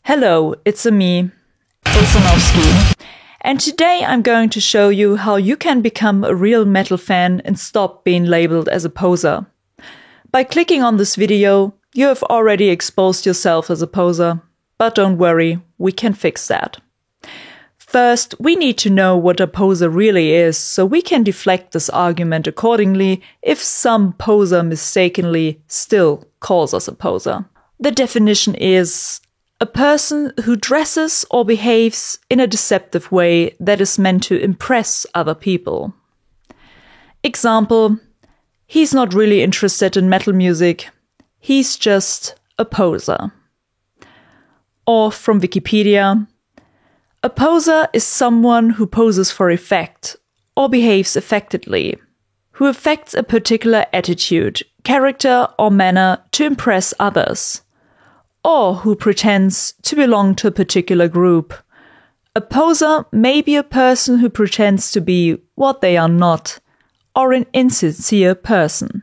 Hello, it's me, Ilsanovsky, and today I'm going to show you how you can become a real metal fan and stop being labeled as a poser. By clicking on this video, you have already exposed yourself as a poser, but don't worry, we can fix that. First, we need to know what a poser really is, so we can deflect this argument accordingly if some poser mistakenly still calls us a poser. The definition is a person who dresses or behaves in a deceptive way that is meant to impress other people. Example, he's not really interested in metal music, he's just a poser. Or from Wikipedia, a poser is someone who poses for effect or behaves affectedly, who affects a particular attitude, character, or manner to impress others, or who pretends to belong to a particular group. A poser may be a person who pretends to be what they are not, or an insincere person.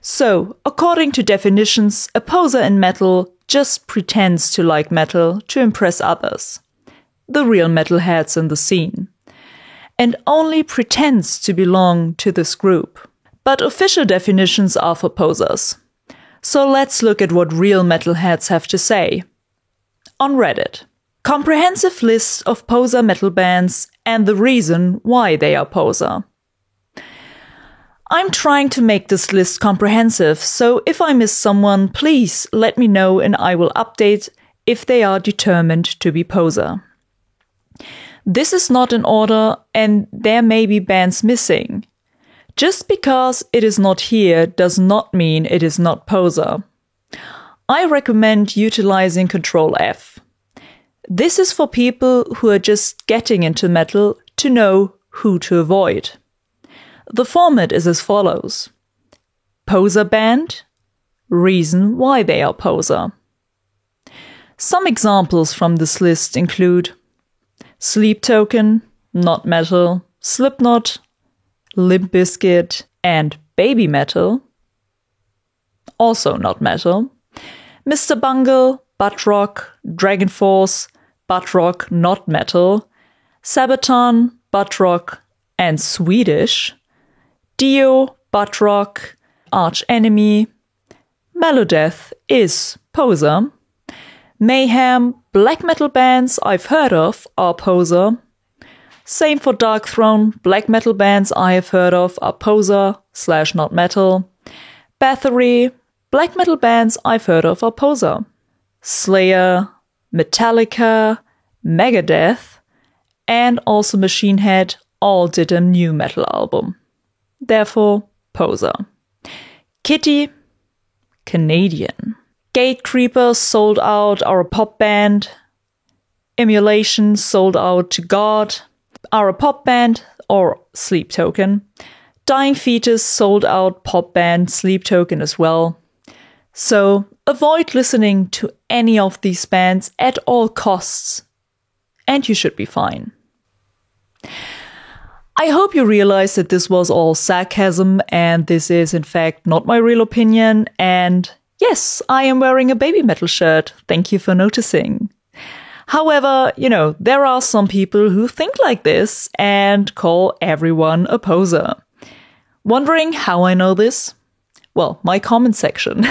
So, according to definitions, a poser in metal just pretends to like metal to impress others, the real metalheads in the scene, and only pretends to belong to this group. But official definitions are for posers. So let's look at what real metalheads have to say. On Reddit, comprehensive list of poser metal bands and the reason why they are poser. I'm trying to make this list comprehensive, so if I miss someone, please let me know and I will update if they are determined to be poser. This is not in order and there may be bands missing. Just because it is not here does not mean it is not poser. I recommend utilizing Ctrl F. This is for people who are just getting into metal to know who to avoid. The format is as follows: poser band, reason why they are poser. Some examples from this list include Sleep Token, not metal, Slipknot, Limp Bizkit, and Baby Metal, also not metal, Mr. Bungle, butt rock, Dragon Force, butt rock, not metal, Sabaton, butt rock, and Swedish, Dio, butt rock, Arch Enemy, Melodeath is poser, Mayhem, black metal bands I've heard of are poser. Same for Darkthrone, black metal bands I have heard of are poser/not metal. Bathory, black metal bands I've heard of are poser. Slayer, Metallica, Megadeth, and also Machine Head all did a new metal album. Therefore, poser. Kitty, Canadian. Gatecreeper sold out, are a pop band. Emulation sold out to God, are a pop band, or Sleep Token. Dying Fetus sold out, pop band, Sleep Token as well. So avoid listening to any of these bands at all costs, and you should be fine. I hope you realize that this was all sarcasm and this is in fact not my real opinion, and yes, I am wearing a Baby Metal shirt. Thank you for noticing. However, there are some people who think like this and call everyone a poser. Wondering how I know this? Well, my comment section.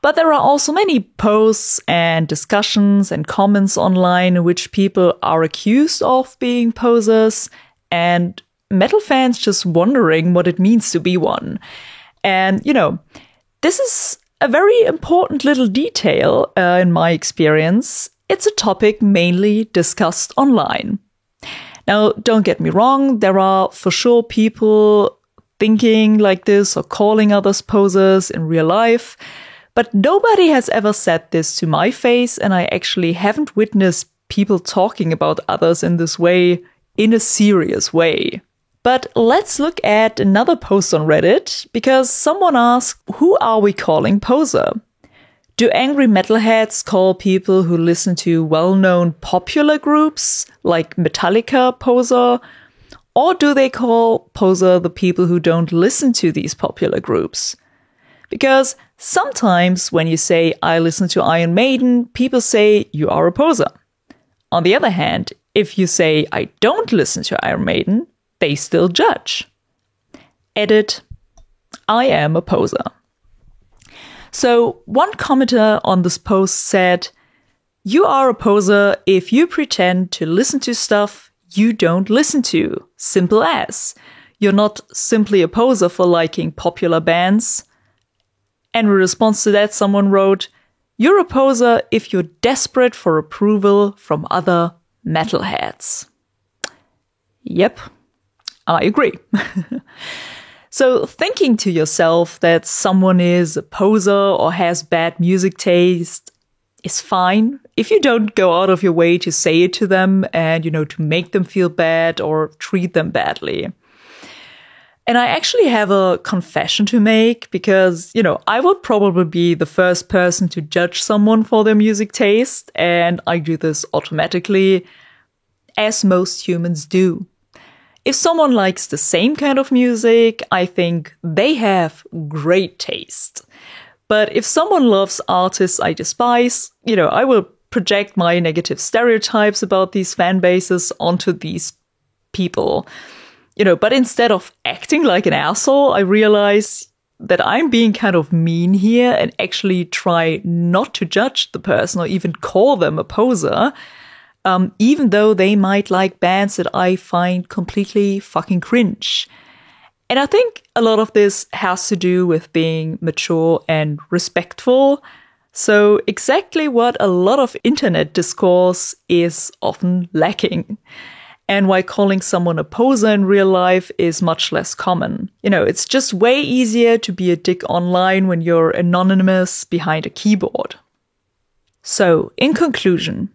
But there are also many posts and discussions and comments online in which people are accused of being posers and metal fans just wondering what it means to be one. And, this is a very important little detail in my experience. It's a topic mainly discussed online. Now, don't get me wrong, there are for sure people thinking like this or calling others posers in real life, but nobody has ever said this to my face, and I actually haven't witnessed people talking about others in this way, in a serious way. But let's look at another post on Reddit, because someone asked, who are we calling poser? Do angry metalheads call people who listen to well-known popular groups like Metallica poser? Or do they call poser the people who don't listen to these popular groups? Because Sometimes when you say, I listen to Iron Maiden, people say you are a poser. On the other hand, if you say, I don't listen to Iron Maiden, they still judge. Edit, I am a poser. So one commenter on this post said, you are a poser if you pretend to listen to stuff you don't listen to. Simple as. You're not simply a poser for liking popular bands. And in response to that, someone wrote, you're a poser if you're desperate for approval from other metalheads. Yep, I agree. So thinking to yourself that someone is a poser or has bad music taste is fine if you don't go out of your way to say it to them and, to make them feel bad or treat them badly. And I actually have a confession to make because, I would probably be the first person to judge someone for their music taste, and I do this automatically, as most humans do. If someone likes the same kind of music, I think they have great taste. But if someone loves artists I despise, I will project my negative stereotypes about these fan bases onto these people. But instead of acting like an asshole, I realize that I'm being kind of mean here and actually try not to judge the person or even call them a poser, even though they might like bands that I find completely fucking cringe. And I think a lot of this has to do with being mature and respectful. So exactly what a lot of internet discourse is often lacking. And why calling someone a poser in real life is much less common. It's just way easier to be a dick online when you're anonymous behind a keyboard. So, in conclusion,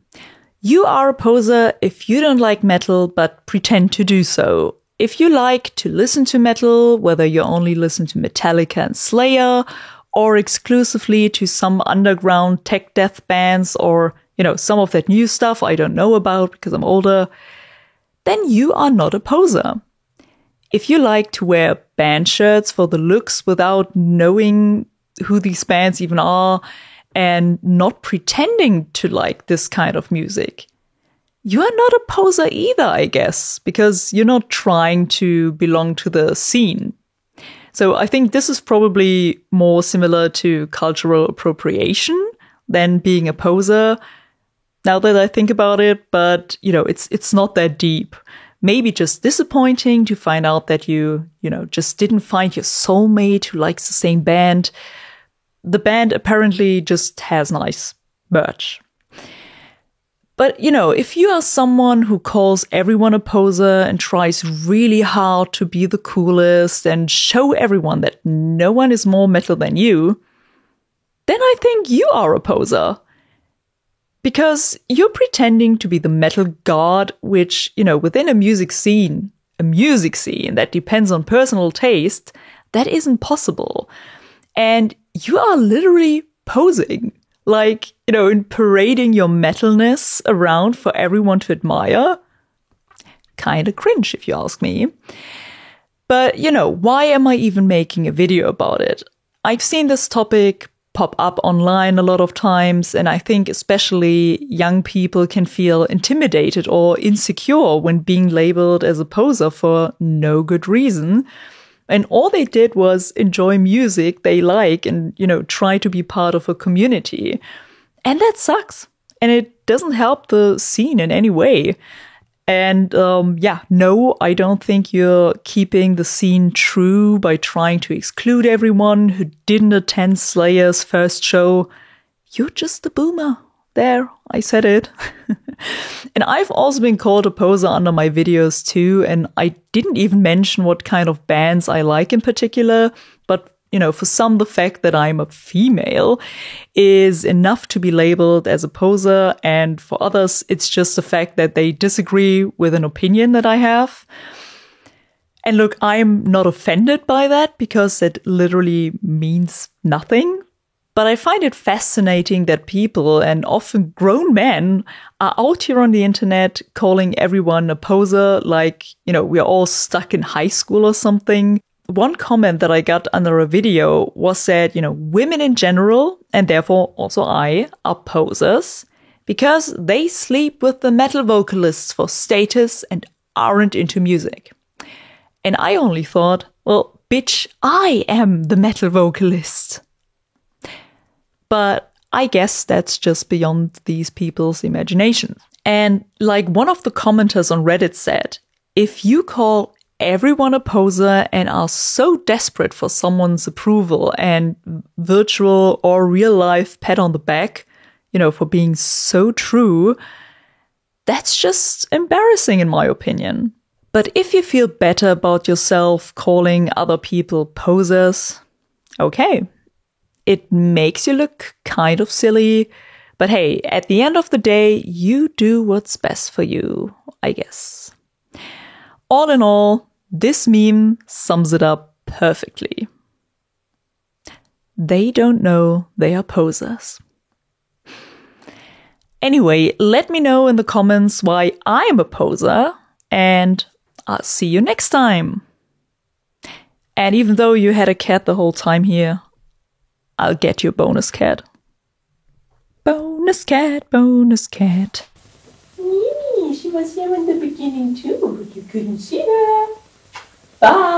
you are a poser if you don't like metal but pretend to do so. If you like to listen to metal, whether you only listen to Metallica and Slayer, or exclusively to some underground tech death bands, or, some of that new stuff I don't know about because I'm older, then you are not a poser. If you like to wear band shirts for the looks without knowing who these bands even are and not pretending to like this kind of music, you are not a poser either, I guess, because you're not trying to belong to the scene. So I think this is probably more similar to cultural appropriation than being a poser, now that I think about it, but, it's not that deep. Maybe just disappointing to find out that you just didn't find your soulmate who likes the same band. The band apparently just has nice merch. But, if you are someone who calls everyone a poser and tries really hard to be the coolest and show everyone that no one is more metal than you, then I think you are a poser. Because you're pretending to be the metal god, which, within a music scene that depends on personal taste, that isn't possible. And you are literally posing, in parading your metalness around for everyone to admire. Kinda cringe, if you ask me. But, why am I even making a video about it? I've seen this topic pop up online a lot of times, and I think especially young people can feel intimidated or insecure when being labeled as a poser for no good reason. And all they did was enjoy music they like and, try to be part of a community. And that sucks. And it doesn't help the scene in any way. And no, I don't think you're keeping the scene true by trying to exclude everyone who didn't attend Slayer's first show. You're just a boomer. There, I said it. And I've also been called a poser under my videos too, and I didn't even mention what kind of bands I like in particular, but for some, the fact that I'm a female is enough to be labeled as a poser, and for others, it's just the fact that they disagree with an opinion that I have. And look, I'm not offended by that because it literally means nothing. But I find it fascinating that people, and often grown men, are out here on the internet calling everyone a poser like, we're all stuck in high school or something. one comment that I got under a video was that, women in general, and therefore also I, are posers because they sleep with the metal vocalists for status and aren't into music. And I only thought, well, bitch, I am the metal vocalist. But I guess that's just beyond these people's imagination. And like one of the commenters on Reddit said, if you call everyone a poser and are so desperate for someone's approval and virtual or real life pat on the back, for being so true, that's just embarrassing in my opinion. But if you feel better about yourself calling other people posers, okay. It makes you look kind of silly, but hey, at the end of the day, you do what's best for you, I guess. All in all, this meme sums it up perfectly. They don't know they are posers. Anyway, let me know in the comments why I am a poser, and I'll see you next time. And even though you had a cat the whole time here, I'll get you a bonus cat. Bonus cat, bonus cat. Mimi, she was here in the beginning too, but you couldn't see her. Bye.